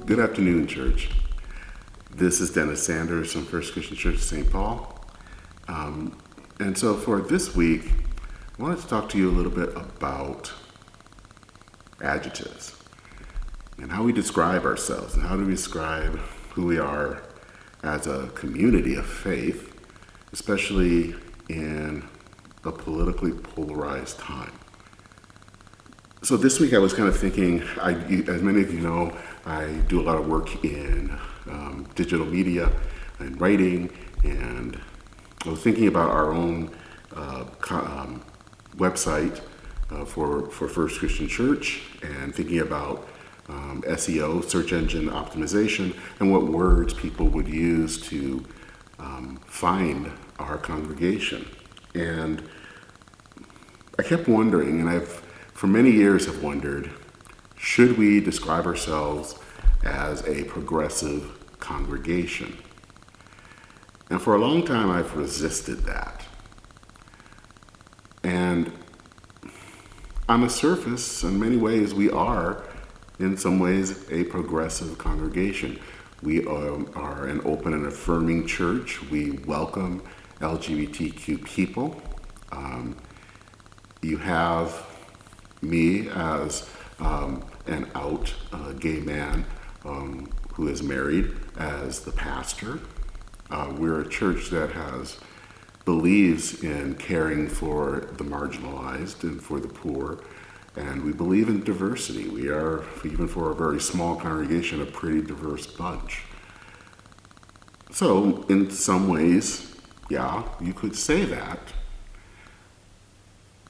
Good afternoon, church. This is Dennis Sanders from First Christian Church of St. Paul. And so for this week, I wanted to talk to you a little bit about adjectives and how we describe ourselves and how do we describe who we are as a community of faith, especially in a politically polarized time. So this week I was kind of thinking, as many of you know, I do a lot of work in digital media and writing, and I was thinking about our own website for First Christian Church, and thinking about SEO, search engine optimization, and what words people would use to find our congregation. And I kept wondering, and for many years have wondered, should we describe ourselves as a progressive congregation? And for a long time, I've resisted that. And on the surface, in many ways, we are, in some ways, a progressive congregation. We are an open and affirming church. We welcome lgbtq people. You have me as an out gay man who is married as the pastor. We're a church that believes in caring for the marginalized and for the poor, and we believe in diversity. We are, even for a very small congregation, a pretty diverse bunch. So in some ways, yeah, you could say that.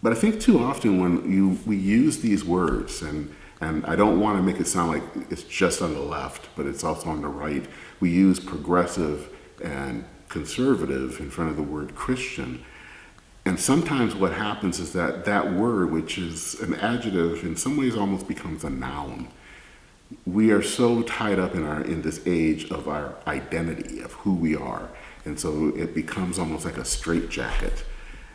But I think too often when we use these words, and I don't want to make it sound like it's just on the left, but it's also on the right. We use progressive and conservative in front of the word Christian. And sometimes what happens is that word, which is an adjective, in some ways almost becomes a noun. We are so tied up in this age of our identity, of who we are. And so it becomes almost like a straitjacket.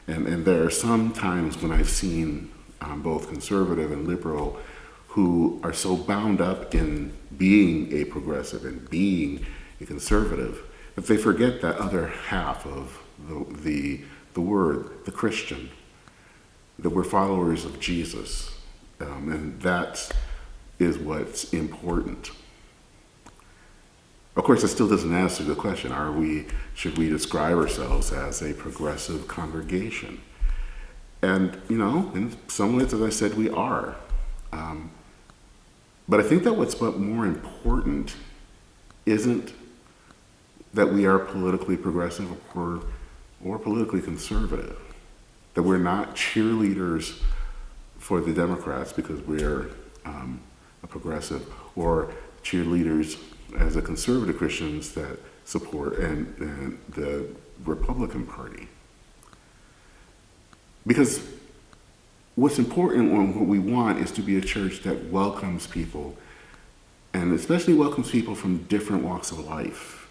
And there are some times when I've seen both conservative and liberal who are so bound up in being a progressive and being a conservative that they forget that other half of the word, the Christian, that we're followers of Jesus. And that is what's important. Of course, it still doesn't answer the question, should we describe ourselves as a progressive congregation? And, in some ways, as I said, we are. But I think that what's more important isn't that we are politically progressive or politically conservative, that we're not cheerleaders for the Democrats because we're a progressive, or cheerleaders as a conservative Christians that support and the Republican Party. Because what's important and what we want is to be a church that welcomes people, and especially welcomes people from different walks of life.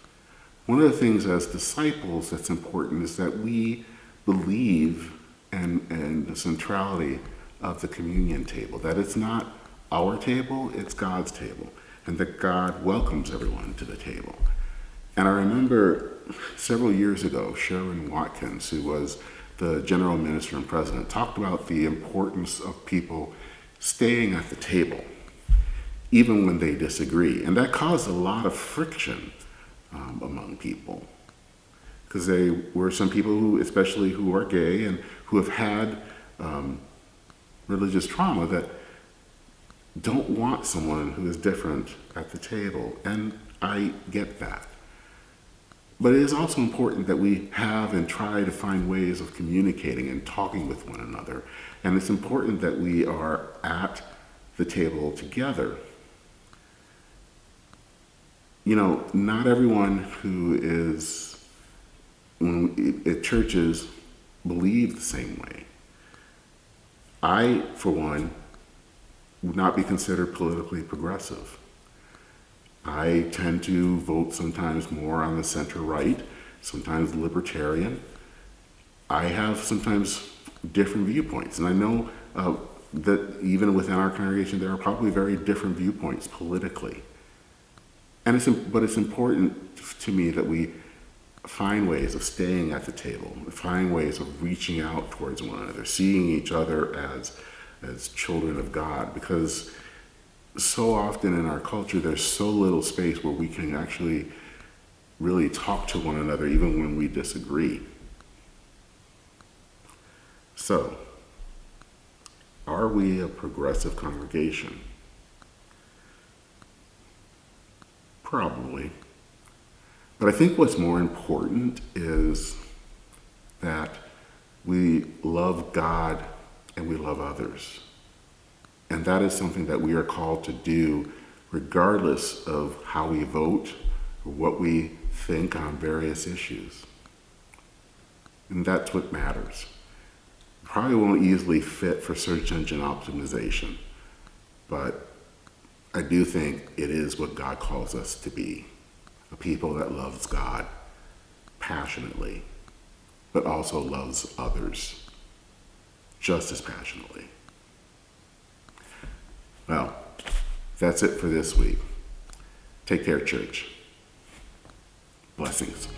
One of the things as disciples that's important is that we believe in the centrality of the communion table, that it's not our table, it's God's table, and that God welcomes everyone to the table. And I remember several years ago, Sharon Watkins, who was the general minister and president, talked about the importance of people staying at the table, even when they disagree. And that caused a lot of friction among people, because they were some people who, especially who are gay and who have had religious trauma, that don't want someone who is different at the table. And I get that. But it is also important that we have and try to find ways of communicating and talking with one another. And it's important that we are at the table together. Not everyone who is at churches believe the same way. I, for one, would not be considered politically progressive. I tend to vote sometimes more on the center-right, sometimes libertarian. I have sometimes different viewpoints, and I know that even within our congregation there are probably very different viewpoints politically. But it's important to me that we find ways of staying at the table, find ways of reaching out towards one another, seeing each other as children of God, because so often in our culture there's so little space where we can actually really talk to one another even when we disagree. So, are we a progressive congregation? Probably. But I think what's more important is that we love God and we love others. And that is something that we are called to do regardless of how we vote or what we think on various issues. And that's what matters. Probably won't easily fit for search engine optimization, but I do think it is what God calls us to be. A people that loves God passionately, but also loves others just as passionately. Well, that's it for this week. Take care, church. Blessings.